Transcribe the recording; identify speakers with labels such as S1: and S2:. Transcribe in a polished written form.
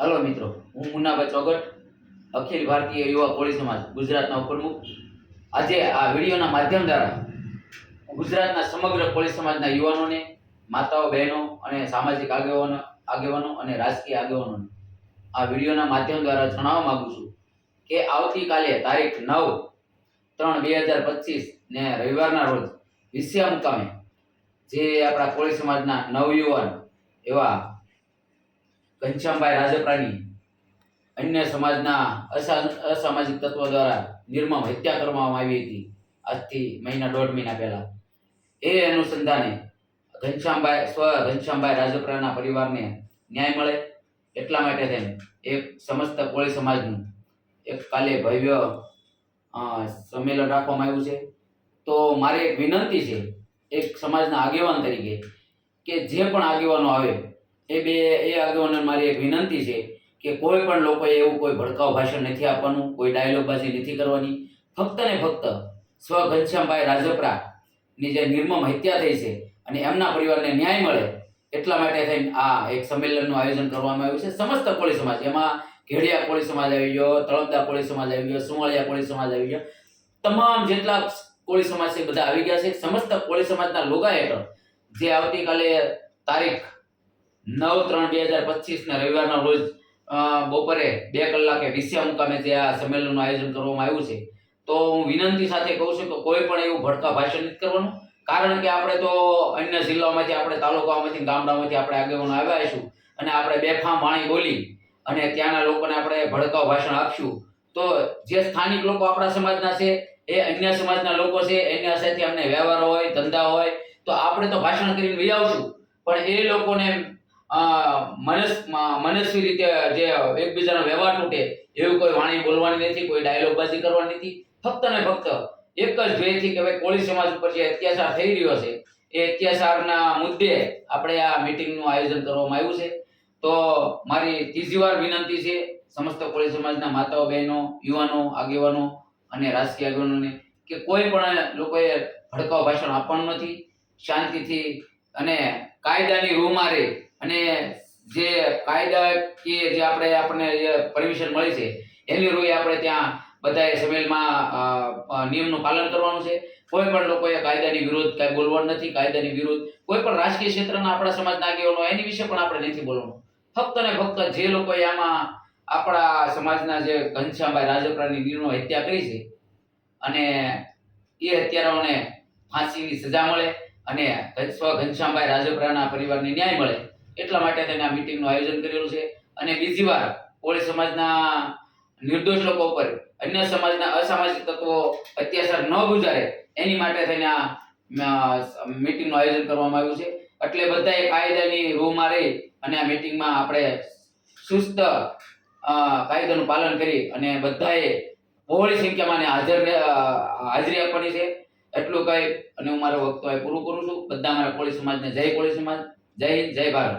S1: Hello मित्रों, हूँ मुन्नाभाई चौगट, अखिल भारतीय युवा कोળી समाज गुजरातना उपप्रमुख। આજે આ વિડીયોના માધ્યમ દ્વારા ગુજરાતના સમગ્ર કોળી સમાજના યુવાનોને, માતાઓ, બહેનો અને સામાજિક આગેવાનો અને રાજકીય આગેવાનોને આ વિડીયોના માધ્યમ દ્વારા જણાવવા માંગુ છું કે આવતીકાલે તારીખ 9/3/2025 ને રવિવારના રોજ વિસ્યા મુકામે જે આપણા કોળી સમાજના નવયુવાન એવા ઘનશ્યામભાઈ રાજપરાની અન્ય સમાજના અસામાજિક તત્વો દ્વારા નિર્મમ હત્યા કરવામાં આવી હતી આજથી દોઢ મહિના પહેલા। એ અનુસંધાને ઘનશ્યામભાઈ રાજપરાના પરિવારને ન્યાય મળે એટલા માટે થઈને એક સમસ્ત કોળી સમાજનું એક કાલે ભવ્ય સંમેલન રાખવામાં આવ્યું છે। તો મારી એક વિનંતી છે એક સમાજના આગેવાન તરીકે કે જે પણ આગેવાનો આવે એ આગેવાનોને મારી એક વિનંતી છે કે કોઈ પણ લોકોએ એવું કોઈ ભડકાઉ ભાષણ નથી આપવાનું, કોઈ ડાયલોગબાજી નથી કરવાની। ફક્ત ને ફક્ત સ્વ ઘનશ્યામભાઈ રાજપરાની જે નિર્મમ હત્યા થઈ છે અને એમના પરિવારને ન્યાય મળે એટલા માટે થઈને આ એક સંમેલનનું આયોજન કરવામાં આવ્યું છે। સમસ્ત કોળી સમાજ, એમાં ઘેડિયા કોળી સમાજ આવી ગયો, તળપદા કોળી સમાજ આવી ગયો, સુમાળિયા કોળી સમાજ આવી ગયો, તમામ જેટલા કોળી સમાજ છે બધા આવી ગયા છે। સમસ્ત કોળી સમાજના લોગા હેઠળ જે આવતીકાલે તારીખ 9/3/2025 ને રવિવારના રોજ બપોરે 2 કલાકે વિસ્યા મુકામે જે આ સંમેલનનું આયોજન કરવામાં આવ્યું છે, તો હું વિનંતી સાથે કહું છું કે કોઈ પણ એવું ભડકા ભાષણ નથી કરવાનું। કારણ કે આપણે તો અન્ય જિલ્લાઓમાંથી, આપણે તાલુકાઓમાંથી, ગામડાઓમાંથી આપણે આગેવાનો આવ્યા આવીશું અને આપણે બેફામ વાણી બોલી અને ત્યાંના લોકોને આપણે ભડકાઉ ભાષણ આપશું તો જે સ્થાનિક લોકો આપણા સમાજના છે એ અન્ય સમાજના લોકો છે, એના સાથે અમને વ્યવહાર હોય, ધંધા હોય તો આપણે તો ભાષણ કરીને વહી આવશું, પણ એ લોકોને મનસ્વી રીતે જે એકબીજાનો વ્યવહાર તૂટે એવું કોઈ વાણી બોલવાની નથી, કોઈ ડાયલોગબાજી કરવાની નથી। ફક્ત ને ફક્ત એક જ ધ્યેયથી કે ભાઈ કોળી સમાજ ઉપર જે અત્યાચાર થઈ રહ્યો છે એ અત્યાચારના મુદ્દે આપણે આ મીટિંગનું આયોજન કરવામાં આવ્યું છે। તો મારી ત્રીજી વાર વિનંતી છે સમસ્ત કોળી સમાજના માતાઓ, બહેનો, યુવાનો, આગેવાનો અને રાજકીય આગેવાનોને કે કોઈ પણ લોકોએ ભડકાઉ ભાષણ આપવાનું નથી। શાંતિથી અને કાયદાની રૂમાં રહી અને જે કાયદાકીય જે આપણને જે પરમિશન મળી છે એની રૂએ આપણે ત્યાં બધાએ સંમેલનમાં નિયમનું પાલન કરવાનું છે। કોઈ પણ લોકોએ કાયદાની વિરુદ્ધ કાંઈ બોલવાનું નથી, કાયદાની વિરુદ્ધ કોઈ પણ રાજકીય ક્ષેત્રના આપણા સમાજના આગેવાનો એની વિશે પણ આપણે નથી બોલવાનું। ફક્ત ને ફક્ત જે લોકોએ આમાં આપણા સમાજના જે ઘનશ્યામભાઈ રાજપરાની નિર્મમ હત્યા કરી છે અને એ હત્યારાઓને ફાંસીની સજા મળે અને સ્વ ઘનશ્યામભાઈ રાજપરાના પરિવારને ન્યાય મળે એટલા માટે તેને આ મીટિંગનું આયોજન કરેલું છે। અને બીજી વાર કોળી સમાજના નિર્દોષ લોકો ઉપર અન્ય સમાજના અસામાજિક તત્વો અત્યાચાર ન ગુજારે એની માટે થઈને આ મીટિંગનું આયોજન કરવામાં આવ્યું છે। એટલે બધાએ કાયદાની રૂમાં રહી અને આ મીટિંગમાં આપણે સુસ્ત કાયદાનું પાલન કરી અને બધાએ બહોળી સંખ્યામાં હાજરી આપવાની છે। એટલું કહી અને હું મારું વક્તવ્ય પૂરું કરું છું। બધા મારા કોળી સમાજને જય કોળી સમાજ, જય હિન્દ, જય ભારત।